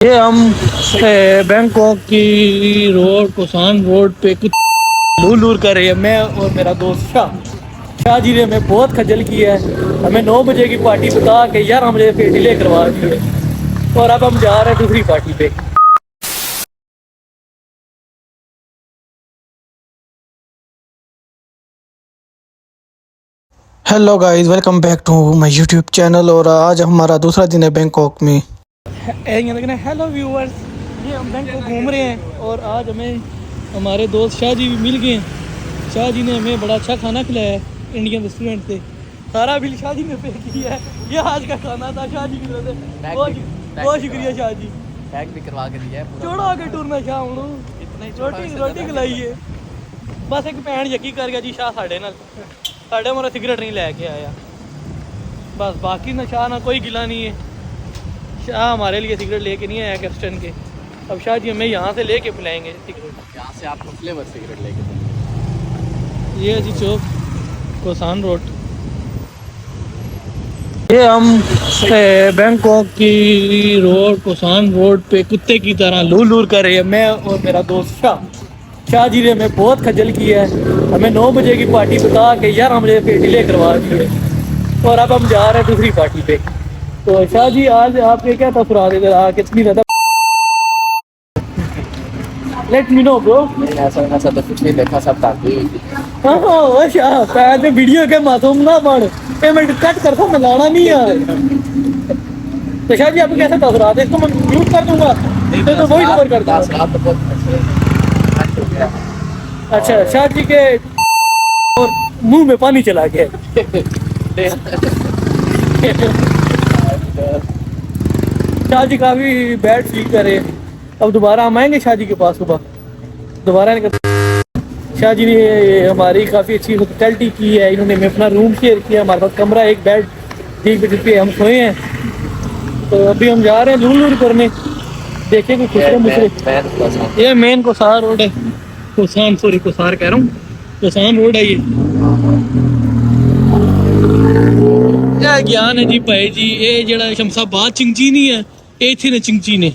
ये हम बैंकॉक की रोड कोसान रोड पे कुछ लूर लूर कर रहे हैं। मैं और मेरा दोस्त शाह जी ने हमें बहुत खजल किया है। हमें 9 बजे की पार्टी बता के 11 बजे पे डिले करवा दी है और अब हम जा रहे हैं दूसरी पार्टी पे। Hello guys, welcome back to my YouTube channel. और आज हमारा दूसरा दिन है बैंकॉक में। हेलो व्यूअर्स, ये हम बैंकॉक घूम रहे हैं और आज हमें हमारे दोस्त शाह जी भी मिल गए हैं। शाह जी ने हमें बड़ा अच्छा खाना खिलाया है इंडियन रेस्टोरेंट से। सारा बिल शाह जी ने पे किया है। ये आज का खाना था शाह जी की तरफ से। बहुत शुक्रिया शाह जी। पैक भी करवा के दिया है। छोड़ो आगे टूरना शाह हूँ रोटी खिलाई है। बस एक भैन यकी कर गया जी शाह साढ़े मोरा सिगरेट नहीं लेके आया। बस बाकी ना शाह ना कोई गिला नहीं है। शाह हमारे लिए सिगरेट लेके नहीं आया कैप्टन के। अब शाह जी हमें यहाँ से लेके पिलाएंगे सिगरेट। यहाँ से आपको फ्लेवर सिगरेट लेके देंगे। ये जी चौक कोसान रोड। ये हम बैंकॉक की रोड कोसान रोड पे कुत्ते की तरह लूर लूर कर रहे हैं। मैं और मेरा दोस्त शाह जी ने हमें बहुत खजल किया है। हमें 9 बजे की पार्टी बता के 11 बजे पे डिले करवा दी है और अब हम जा रहे हैं दूसरी पार्टी पे। तो शाह जी आज आपके क्या तसुरात कितनी ज़्यादा लेट मी नो ब्रो। ऐसा तो कुछ नहीं देखा, सब ताकि हाँ शाह पहले वीडियो के मासूम ना बन पेमेंट कट करता मैं लाना नहीं है। तो शाह जी आपको कैसे तसुरात है? इसको मैं म्यूट कर दूंगा तो वही खबर करता हूँ। रात तो बहुत अच्छा शाह जी के और मुंह में पानी चला गया। शाह जी काफ़ी बैड फील करे। अब दोबारा हम आएंगे शाह जी के पास सुबह दोबारा नहीं कर। शाह जी ने हमारी काफ़ी अच्छी हॉस्पिटैलिटी की है। इन्होंने हमें अपना रूम शेयर किया, हमारे पास कमरा एक बेड ठीक जिस पे हम सोए हैं। तो अभी हम जा रहे हैं लूर लूर करने, देखेंगे खुसरे मुसरे। ये मेन कोसार रोड है, कोसार कह रहा हूँ, कोसान रोड है ये। क्या ज्ञान है जी भाई जी। ये जड़ा शमशाबाद चिंची नहीं है, ये इत्थे ने चिंची ने।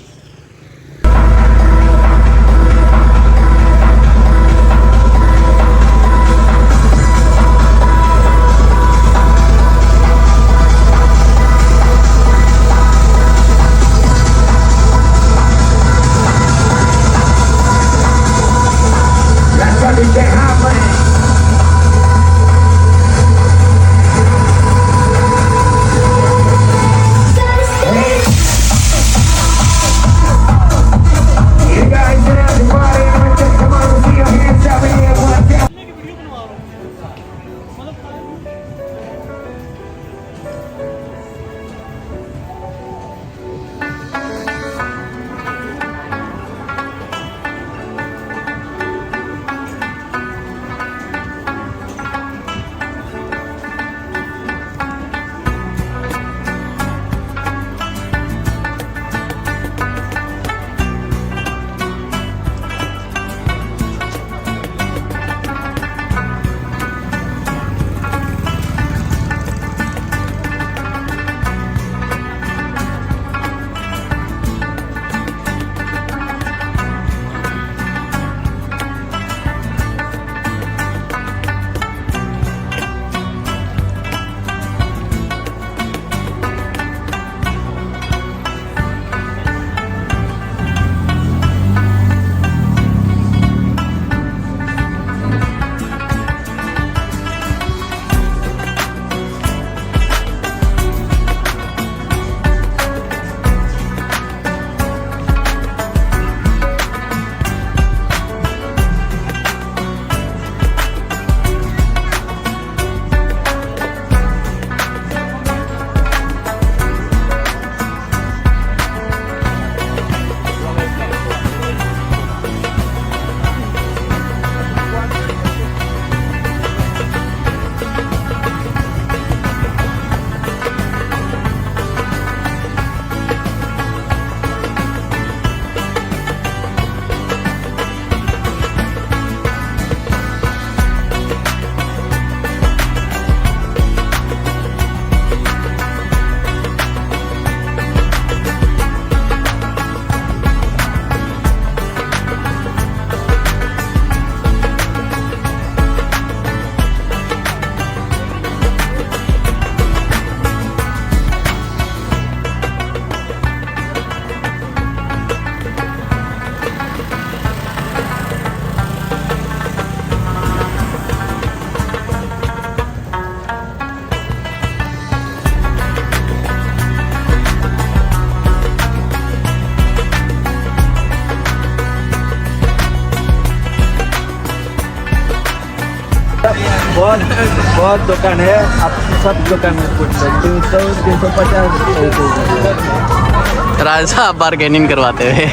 बहुत बहुत दुकान है, आप सब दुकान में पूछ सकते हो। 350 राज साहब बार्गेनिंग करवाते हुए